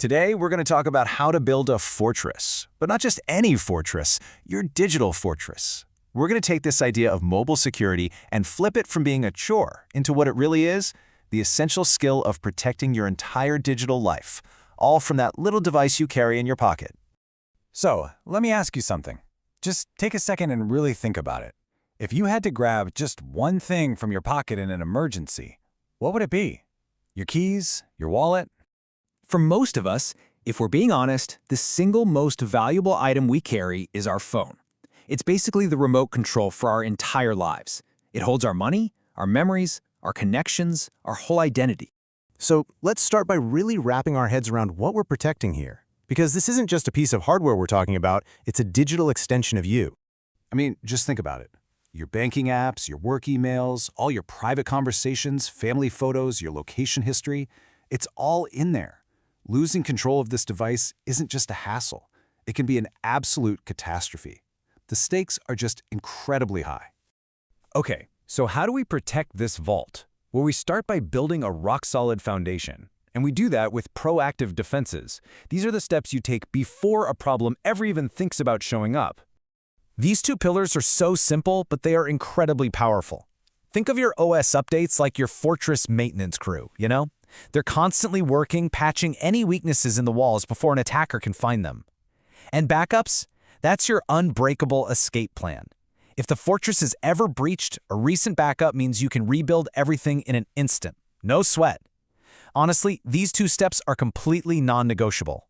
Today, we're going to talk about how to build a fortress, but not just any fortress, your digital fortress. We're going to take this idea of mobile security and flip it from being a chore into what it really is, the essential skill of protecting your entire digital life, all from that little device you carry in your pocket. So, let me ask you something. Just take a second and really think about it. If you had to grab just one thing from your pocket in an emergency, what would it be? Your keys? Your wallet? For most of us, if we're being honest, the single most valuable item we carry is our phone. It's basically the remote control for our entire lives. It holds our money, our memories, our connections, our whole identity. So let's start by really wrapping our heads around what we're protecting here. Because this isn't just a piece of hardware we're talking about, it's a digital extension of you. I mean, just think about it. Your banking apps, your work emails, all your private conversations, family photos, your location history, it's all in there. Losing control of this device isn't just a hassle. It can be an absolute catastrophe. The stakes are just incredibly high. Okay, so how do we protect this vault? Well, we start by building a rock-solid foundation. And we do that with proactive defenses. These are the steps you take before a problem ever even thinks about showing up. These two pillars are so simple, but they are incredibly powerful. Think of your OS updates like your fortress maintenance crew, you know? They're constantly working, patching any weaknesses in the walls before an attacker can find them. And backups? That's your unbreakable escape plan. If the fortress is ever breached, a recent backup means you can rebuild everything in an instant. No sweat. Honestly, these two steps are completely non-negotiable.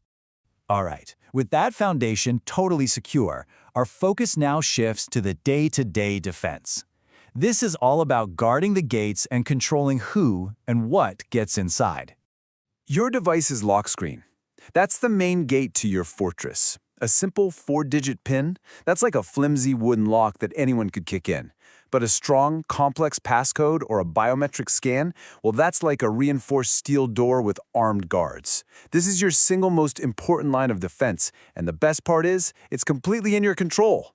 All right, with that foundation totally secure, our focus now shifts to the day-to-day defense. This is all about guarding the gates and controlling who and what gets inside. Your device's lock screen. That's the main gate to your fortress. A simple 4-digit PIN, that's like a flimsy wooden lock that anyone could kick in. But a strong, complex passcode or a biometric scan, well, that's like a reinforced steel door with armed guards. This is your single most important line of defense, and the best part is, it's completely in your control.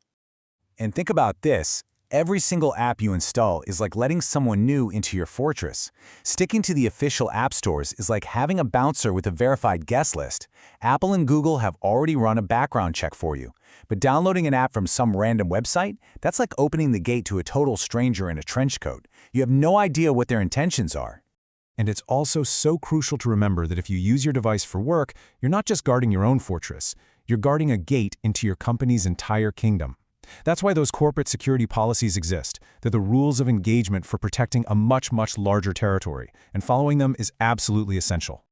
And think about this. Every single app you install is like letting someone new into your fortress. Sticking to the official app stores is like having a bouncer with a verified guest list. Apple and Google have already run a background check for you. But downloading an app from some random website, that's like opening the gate to a total stranger in a trench coat. You have no idea what their intentions are. And it's also so crucial to remember that if you use your device for work, you're not just guarding your own fortress. You're guarding a gate into your company's entire kingdom. That's why those corporate security policies exist. They're the rules of engagement for protecting a much larger territory, and following them is absolutely essential.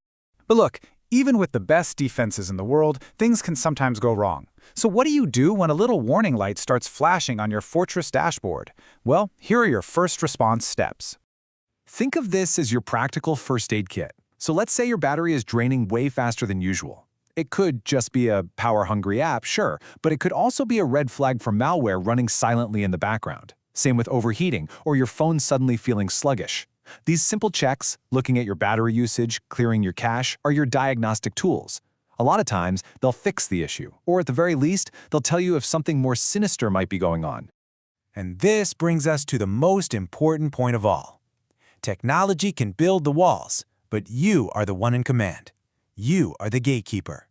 But look, even with the best defenses in the world, things can sometimes go wrong. So what do you do when a little warning light starts flashing on your fortress dashboard? Well, here are your first response steps. Think of this as your practical first aid kit. So let's say your battery is draining way faster than usual. It could just be a power-hungry app, sure, but it could also be a red flag for malware running silently in the background. Same with overheating or your phone suddenly feeling sluggish. These simple checks, looking at your battery usage, clearing your cache, are your diagnostic tools. A lot of times, they'll fix the issue, or at the very least, they'll tell you if something more sinister might be going on. And this brings us to the most important point of all. Technology can build the walls, but you are the one in command. You are the gatekeeper.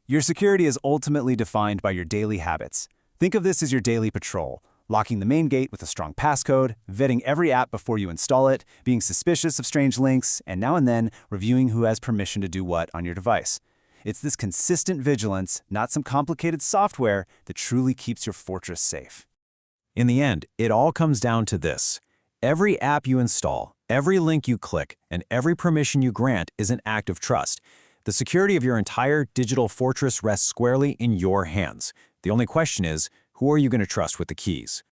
Your security is ultimately defined by your daily habits. Think of this as your daily patrol, locking the main gate with a strong passcode, vetting every app before you install it, being suspicious of strange links, and now and then reviewing who has permission to do what on your device. It's this consistent vigilance, not some complicated software, that truly keeps your fortress safe. In the end, it all comes down to this. Every app you install, every link you click, and every permission you grant is an act of trust. The security of your entire digital fortress rests squarely in your hands. The only question is, who are you going to trust with the keys?